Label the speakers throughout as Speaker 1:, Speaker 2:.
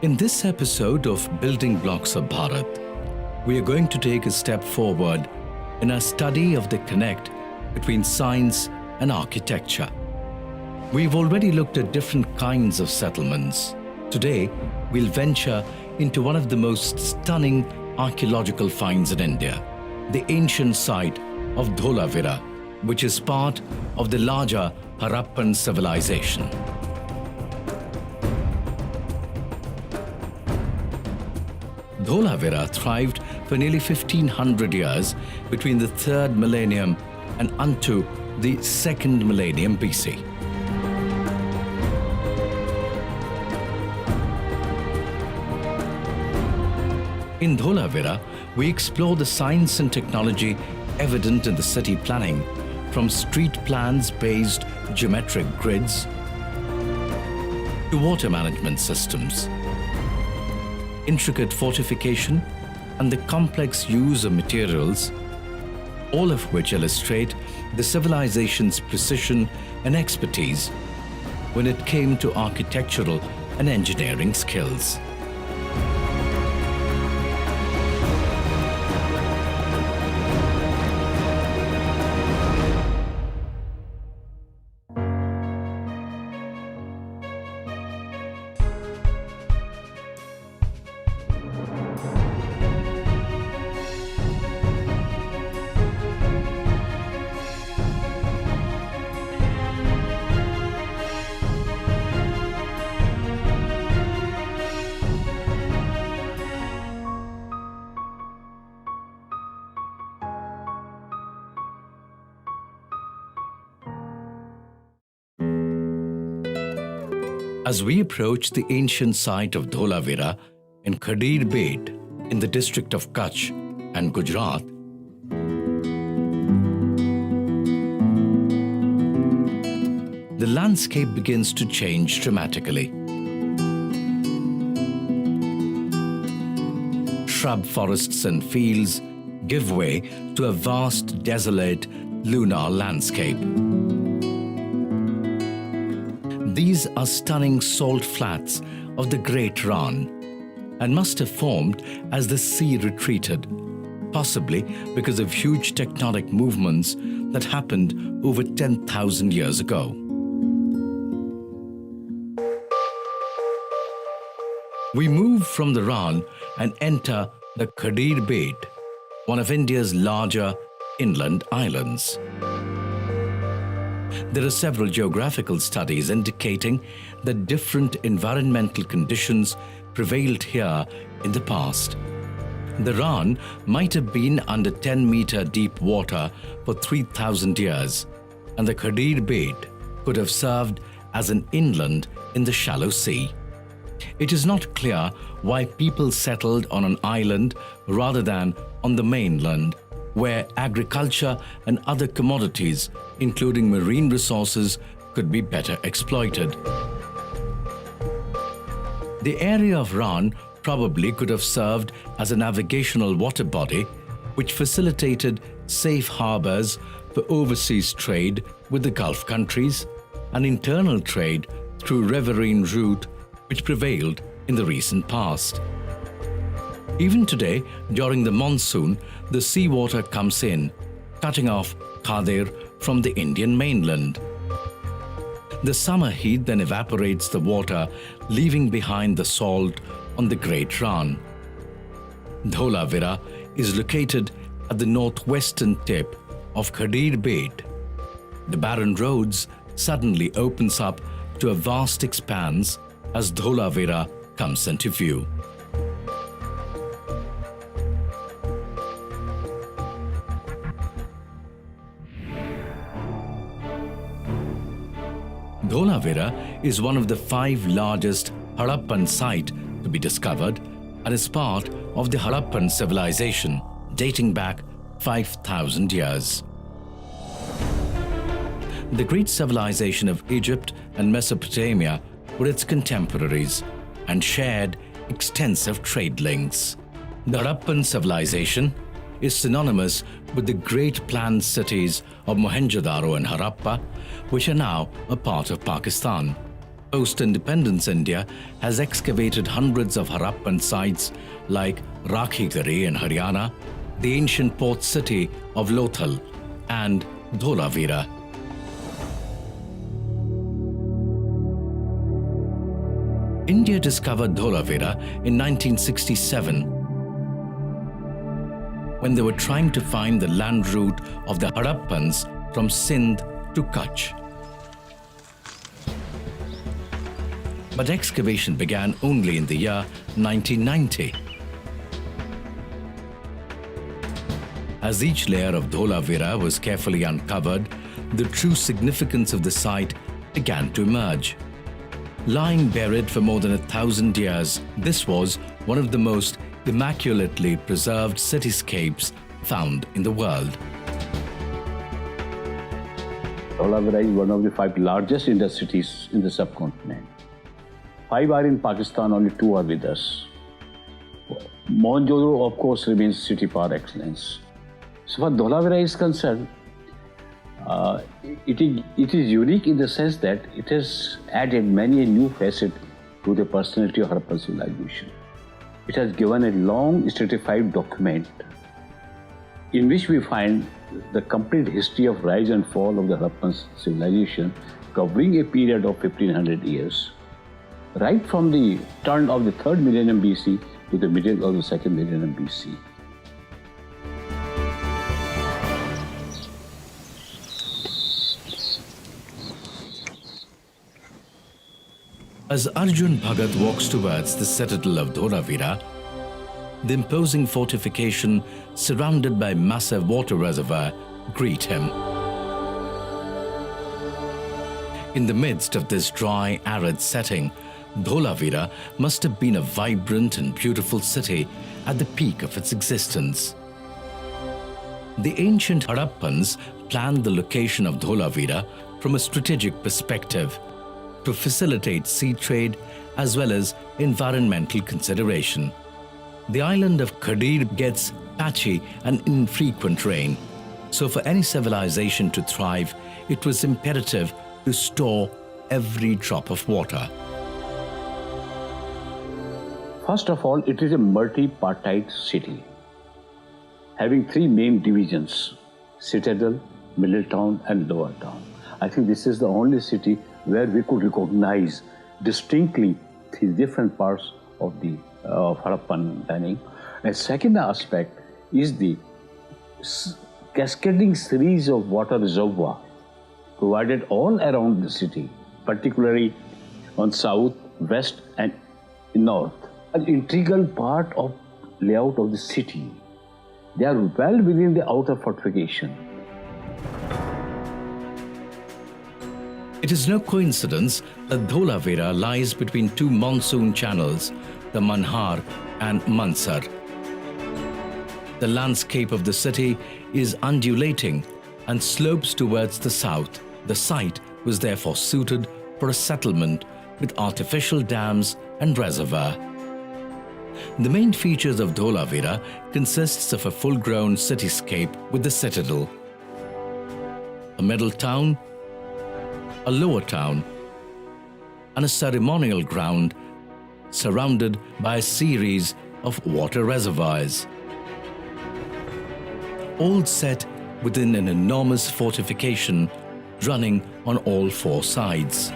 Speaker 1: In this episode of Building Blocks of Bharat, we are going to take a step forward in our study of the connect between science and architecture. We've already looked at different kinds of settlements. Today, we'll venture into one of the most stunning archaeological finds in India, the ancient site of Dholavira, which is part of the larger Harappan civilization. Dholavira thrived for nearly 1500 years between the 3rd millennium and unto the 2nd millennium BC. In Dholavira, we explore the science and technology evident in the city planning, from street plans-based geometric grids to water management systems, intricate fortification, and the complex use of materials, all of which illustrate the civilization's precision and expertise when it came to architectural and engineering skills. As we approach the ancient site of Dholavira in Khadir Bed in the district of Kutch and Gujarat, the landscape begins to change dramatically. Shrub forests and fields give way to a vast, desolate, lunar landscape. These are stunning salt flats of the Great Rann and must have formed as the sea retreated, possibly because of huge tectonic movements that happened over 10,000 years ago. We move from the Rann and enter the Khadir Bed, one of India's larger inland islands. There are several geographical studies indicating that different environmental conditions prevailed here in the past. The Rann might have been under 10-meter deep water for 3,000 years, and the Khadir Bed could have served as an inland in the shallow sea. It is not clear why people settled on an island rather than on the mainland, where agriculture and other commodities, including marine resources, could be better exploited. The area of Rann probably could have served as a navigational water body, which facilitated safe harbors for overseas trade with the Gulf countries and internal trade through riverine route, which prevailed in the recent past. Even today, during the monsoon, the seawater comes in, cutting off Khadir from the Indian mainland. The summer heat then evaporates the water, leaving behind the salt on the Great Rann. Dholavira is located at the northwestern tip of Khadir Bed. The barren roads suddenly opens up to a vast expanse as Dholavira comes into view. Dholavira is one of the 5 largest Harappan sites to be discovered and is part of the Harappan civilization dating back 5,000 years. The great civilization of Egypt and Mesopotamia were its contemporaries and shared extensive trade links. The Harappan civilization is synonymous with the great planned cities of Mohenjo-daro and Harappa, which are now a part of Pakistan. Post-independence India has excavated hundreds of Harappan sites like Rakhigari in Haryana, the ancient port city of Lothal, and Dholavira. India discovered Dholavira in 1967 when they were trying to find the land route of the Harappans from Sindh to Kutch. But excavation began only in the year 1990. As each layer of Dholavira was carefully uncovered, the true significance of the site began to emerge. Lying buried for more than 1,000 years, this was one of the most immaculately preserved cityscapes found in the world.
Speaker 2: Dholavira is one of the 5 largest Indian cities in the subcontinent. 5 are in Pakistan, only 2 are with us. Mohenjo-daro, of course, remains city par excellence. So far Dholavira is concerned, it is unique in the sense that it has added many new facets to the personality of Harappan civilization. It has given a long stratified document in which we find the complete history of rise and fall of the Harappan civilization, covering a period of 1500 years, right from the turn of the 3rd millennium BC to the middle of the 2nd millennium BC.
Speaker 1: As Arjun Bhagat walks towards the citadel of Dholavira, the imposing fortification surrounded by massive water reservoir greet him. In the midst of this dry, arid setting, Dholavira must have been a vibrant and beautiful city at the peak of its existence. The ancient Harappans planned the location of Dholavira from a strategic perspective to facilitate sea trade as well as environmental consideration. The island of Khadir gets patchy and infrequent rain, so for any civilization to thrive, it was imperative to store every drop of water.
Speaker 2: First of all, it is a multi-partite city, having 3 main divisions: Citadel, Middle Town and Lower Town. I think this is the only city where we could recognize distinctly the different parts of the Harappan planning. A second aspect is the cascading series of water reservoirs provided all around the city, particularly on south, west and north. An integral part of layout of the city. They are well within the outer fortification.
Speaker 1: It is no coincidence that Dholavira lies between 2 monsoon channels, the Manhar and Mansar. The landscape of the city is undulating and slopes towards the south. The site was therefore suited for a settlement with artificial dams and reservoir. The main features of Dholavira consists of a full-grown cityscape with the citadel, a middle town, a lower town, and a ceremonial ground surrounded by a series of water reservoirs, all set within an enormous fortification running on all 4 sides.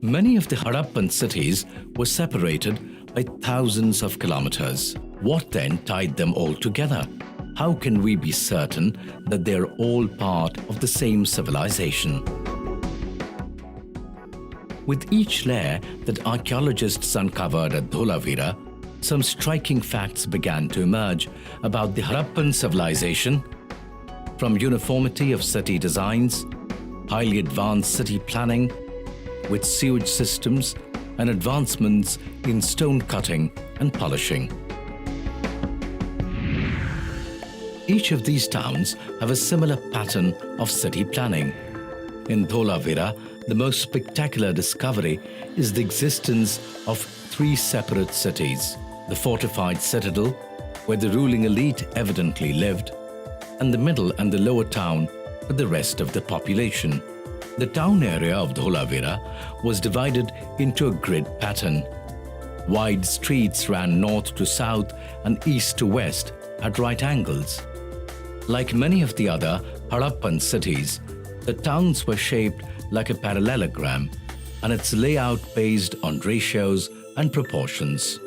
Speaker 1: Many of the Harappan cities were separated by thousands of kilometers. What then tied them all together? How can we be certain that they are all part of the same civilization? With each layer that archaeologists uncovered at Dholavira, some striking facts began to emerge about the Harappan civilization, from uniformity of city designs, highly advanced city planning, with sewage systems and advancements in stone cutting and polishing. Each of these towns have a similar pattern of city planning. In Dholavira, the most spectacular discovery is the existence of 3 separate cities: the fortified citadel, where the ruling elite evidently lived, and the middle and the lower town for the rest of the population. The town area of Dholavira was divided into a grid pattern. Wide streets ran north to south and east to west at right angles. Like many of the other Harappan cities, the towns were shaped like a parallelogram and its layout based on ratios and proportions.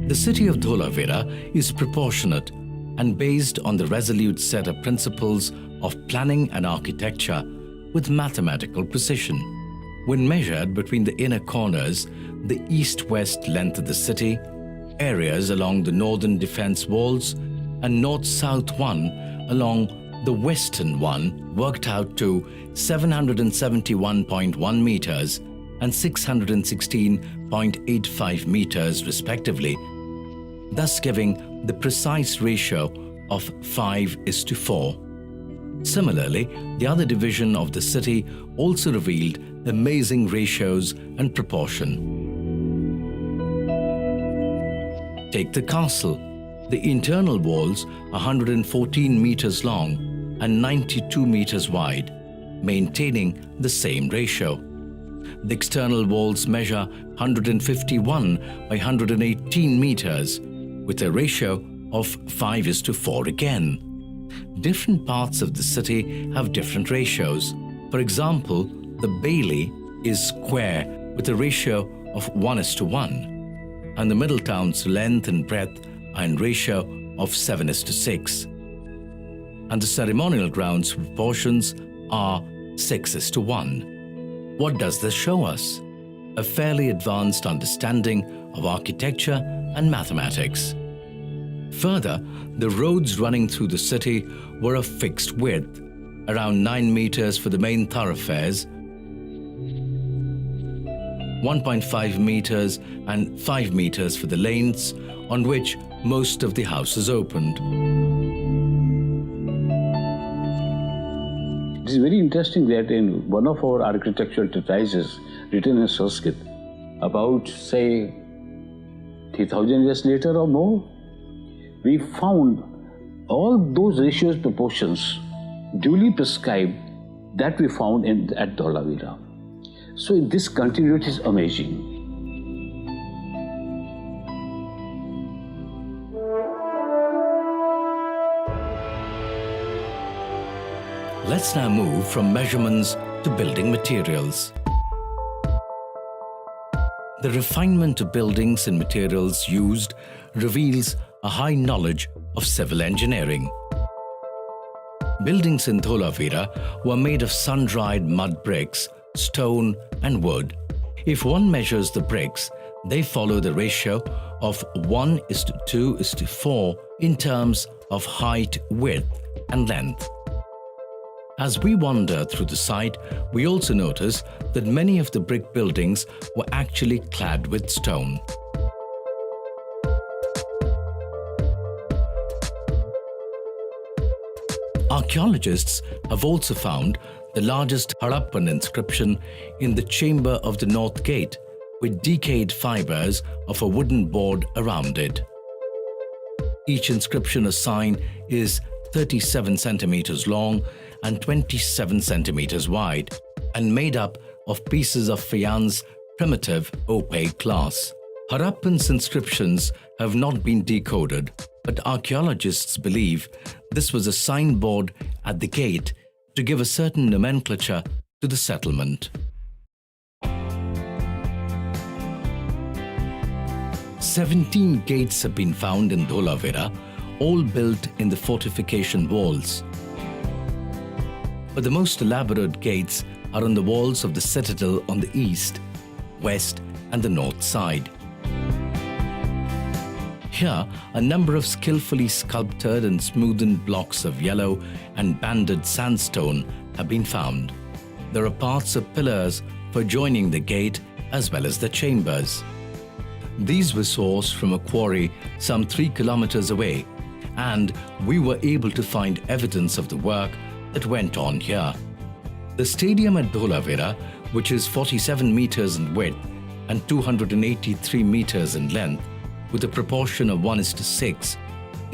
Speaker 1: The city of Dholavira is proportionate and based on the resolute set of principles of planning and architecture with mathematical precision. When measured between the inner corners, the east-west length of the city, areas along the northern defense walls, and north-south one along the western one worked out to 771.1 meters and 616.85 meters respectively, thus giving the precise ratio of 5:4. Similarly, the other division of the city also revealed amazing ratios and proportion. Take the castle. The internal walls are 114 meters long and 92 meters wide, maintaining the same ratio. The external walls measure 151 by 118 meters, with a ratio of 5:4 again. Different parts of the city have different ratios. For example, the Bailey is square with a ratio of 1:1, and the Middletown's length and breadth are in ratio of 7:6. And the ceremonial grounds proportions are 6:1. What does this show us? A fairly advanced understanding of architecture and mathematics. Further, the roads running through the city were of fixed width, around 9 meters for the main thoroughfares, 1.5 meters and 5 meters for the lanes on which most of the houses opened.
Speaker 2: It is very interesting that in one of our architectural treatises written in Sanskrit, about say 3000 years later or more, we found all those ratios, proportions duly prescribed that we found at Dholavira. So this continuity is amazing.
Speaker 1: Let's now move from measurements to building materials. The refinement of buildings and materials used reveals a high knowledge of civil engineering. Buildings in Dholavira were made of sun-dried mud bricks, stone and wood. If one measures the bricks, they follow the ratio of 1:2:4 in terms of height, width and length. As we wander through the site, we also notice that many of the brick buildings were actually clad with stone. Archaeologists have also found the largest Harappan inscription in the chamber of the north gate, with decayed fibers of a wooden board around it. Each inscription or sign is 37 centimeters long and 27 centimeters wide, and made up of pieces of faience primitive opaque glass. Harappan's inscriptions have not been decoded, but archaeologists believe this was a signboard at the gate to give a certain nomenclature to the settlement. 17 gates have been found in Dholavira, all built in the fortification walls. But the most elaborate gates are on the walls of the citadel on the east, west and the north side. Here, a number of skillfully sculpted and smoothened blocks of yellow and banded sandstone have been found. There are parts of pillars for joining the gate as well as the chambers. These were sourced from a quarry some 3 kilometers away, and we were able to find evidence of the work that went on here. The stadium at Dholavira, which is 47 meters in width and 283 meters in length, with a proportion of 1:6,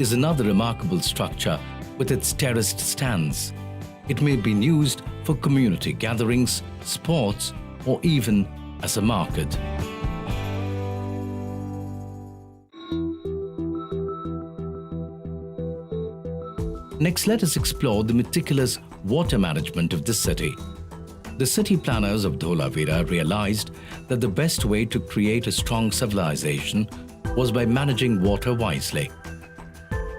Speaker 1: is another remarkable structure with its terraced stands. It may be used for community gatherings, sports, or even as a market. Next, let us explore the meticulous water management of the city. The city planners of Dholavira realized that the best way to create a strong civilization was by managing water wisely.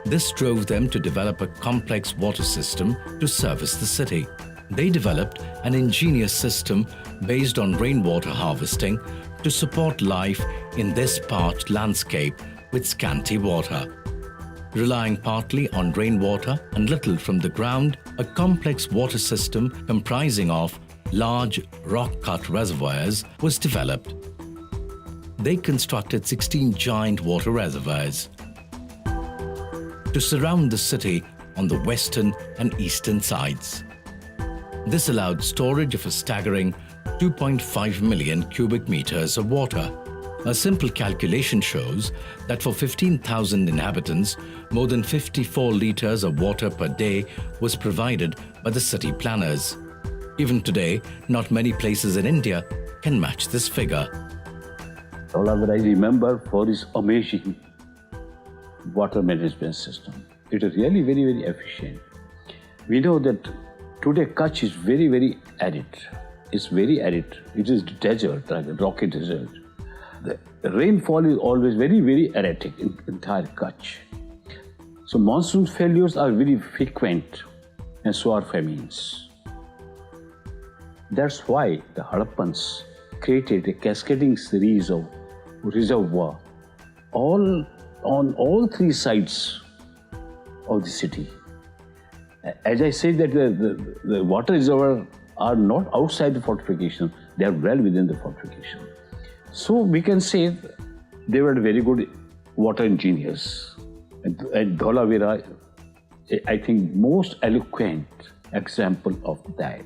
Speaker 1: This drove them to develop a complex water system to service the city. They developed an ingenious system based on rainwater harvesting to support life in this parched landscape with scanty water. Relying partly on rainwater and little from the ground, a complex water system comprising of large rock-cut reservoirs was developed. They constructed 16 giant water reservoirs to surround the city on the western and eastern sides. This allowed storage of a staggering 2.5 million cubic meters of water. A simple calculation shows that for 15,000 inhabitants, more than 54 liters of water per day was provided by the city planners. Even today, not many places in India can match this figure.
Speaker 2: Dholavira, I remember for its amazing water management system. It is really very, very efficient. We know that today Kutch is very, very arid. It's very arid. It is desert, like a rocky desert. The rainfall is always very, very erratic in entire Kutch. So monsoon failures are very frequent, and so are famines. That's why the Harappans created a cascading series of reservoirs on all three sides of the city. As I said, that the water reservoirs are not outside the fortification, they are well within the fortification. So we can say they were very good water engineers. And Dholavira, I think, most eloquent example of that.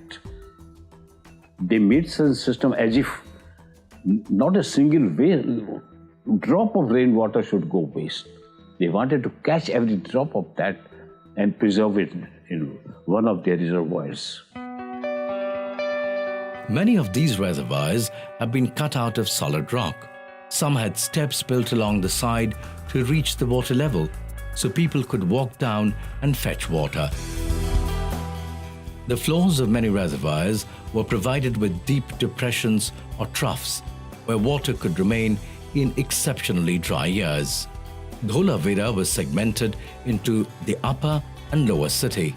Speaker 2: They made such a system as if not a single drop of rainwater should go waste. They wanted to catch every drop of that and preserve it in one of their reservoirs.
Speaker 1: Many of these reservoirs have been cut out of solid rock. Some had steps built along the side to reach the water level, so people could walk down and fetch water. The floors of many reservoirs were provided with deep depressions or troughs where water could remain in exceptionally dry years. Dholavira was segmented into the upper and lower city.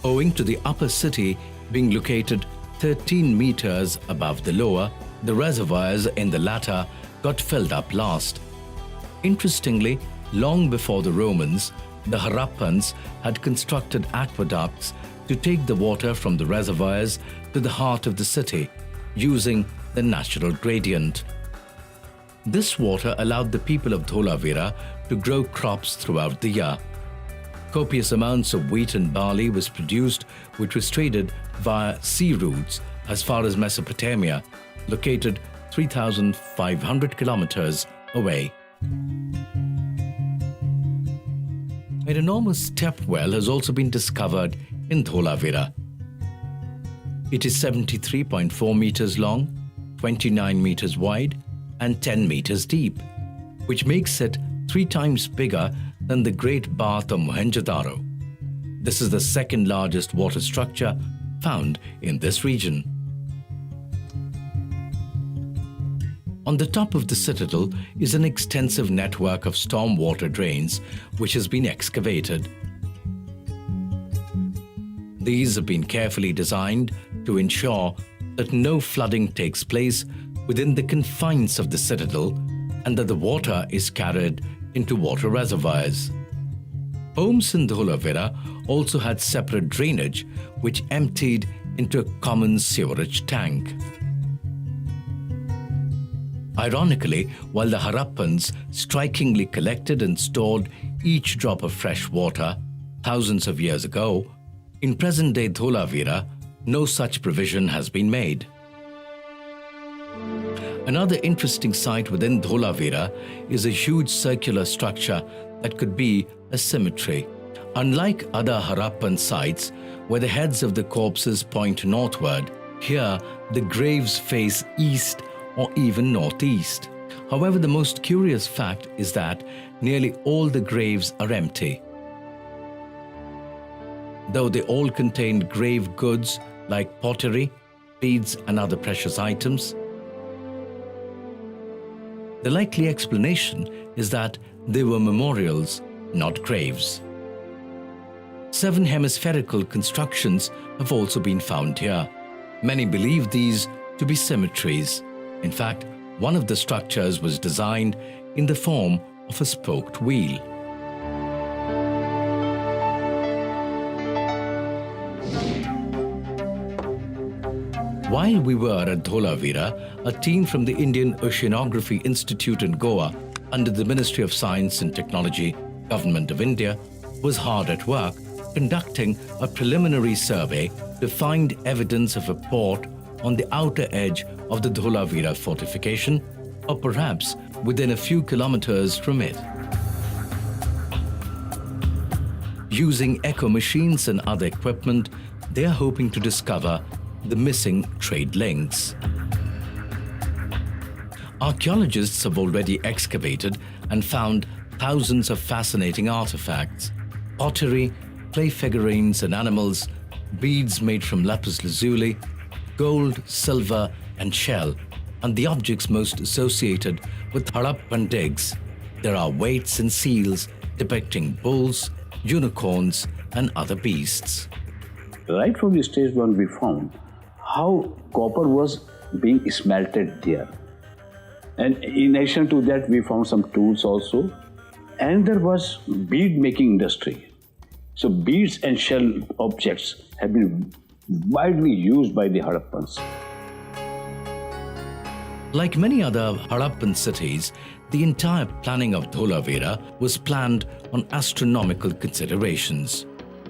Speaker 1: Owing to the upper city being located 13 meters above the lower, the reservoirs in the latter got filled up last. Interestingly, long before the Romans, the Harappans had constructed aqueducts to take the water from the reservoirs to the heart of the city, using the natural gradient. This water allowed the people of Dholavira to grow crops throughout the year. Copious amounts of wheat and barley was produced, which was traded via sea routes as far as Mesopotamia, located 3,500 kilometers away. An enormous step well has also been discovered in Dholavira. It is 73.4 meters long, 29 meters wide, and 10 meters deep, which makes it 3 times bigger than the Great Bath of Mohenjo-daro. This is the second largest water structure found in this region. On the top of the citadel is an extensive network of stormwater drains which has been excavated. These have been carefully designed to ensure that no flooding takes place within the confines of the citadel and that the water is carried into water reservoirs. Homes in Dholavira also had separate drainage which emptied into a common sewerage tank. Ironically, while the Harappans strikingly collected and stored each drop of fresh water thousands of years ago, in present-day Dholavira, no such provision has been made. Another interesting site within Dholavira is a huge circular structure that could be a cemetery. Unlike other Harappan sites, where the heads of the corpses point northward, here the graves face east or even northeast. However, the most curious fact is that nearly all the graves are empty. Though they all contained grave goods like pottery, beads and other precious items, the likely explanation is that they were memorials, not graves. 7 hemispherical constructions have also been found here. Many believe these to be cemeteries. In fact, one of the structures was designed in the form of a spoked wheel. While we were at Dholavira, a team from the Indian Oceanography Institute in Goa, under the Ministry of Science and Technology, Government of India, was hard at work conducting a preliminary survey to find evidence of a port on the outer edge of the Dholavira fortification, or perhaps within a few kilometers from it. Using echo machines and other equipment, they are hoping to discover the missing trade links. Archaeologists have already excavated and found thousands of fascinating artifacts: pottery, clay figurines and animals, beads made from lapis lazuli, gold, silver and shell, and the objects most associated with Harappan digs. There are weights and seals depicting bulls, unicorns and other beasts.
Speaker 2: Right from the stage one, we found how copper was being smelted there. And in addition to that, we found some tools also. And there was bead making industry. So beads and shell objects have been widely used by the Harappans.
Speaker 1: Like many other Harappan cities, the entire planning of Dholavira was planned on astronomical considerations.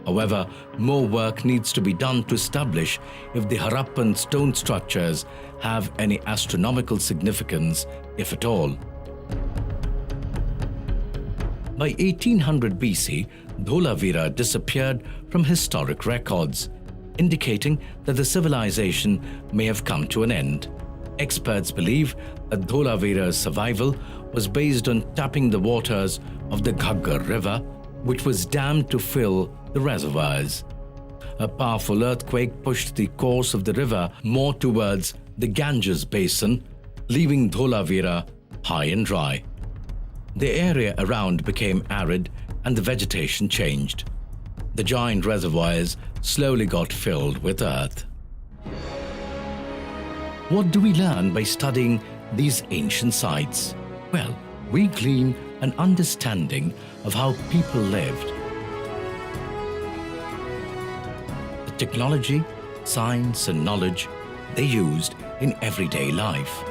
Speaker 1: However, more work needs to be done to establish if the Harappan stone structures have any astronomical significance, if at all. By 1800 BC, Dholavira disappeared from historic records, indicating that the civilization may have come to an end. Experts believe that Dholavira's survival was based on tapping the waters of the Ghaggar River, which was dammed to fill the reservoirs. A powerful earthquake pushed the course of the river more towards the Ganges basin, leaving Dholavira high and dry. The area around became arid and the vegetation changed. The giant reservoirs slowly got filled with earth. What do we learn by studying these ancient sites? Well, we glean an understanding of how people lived. The technology, science and knowledge they used in everyday life.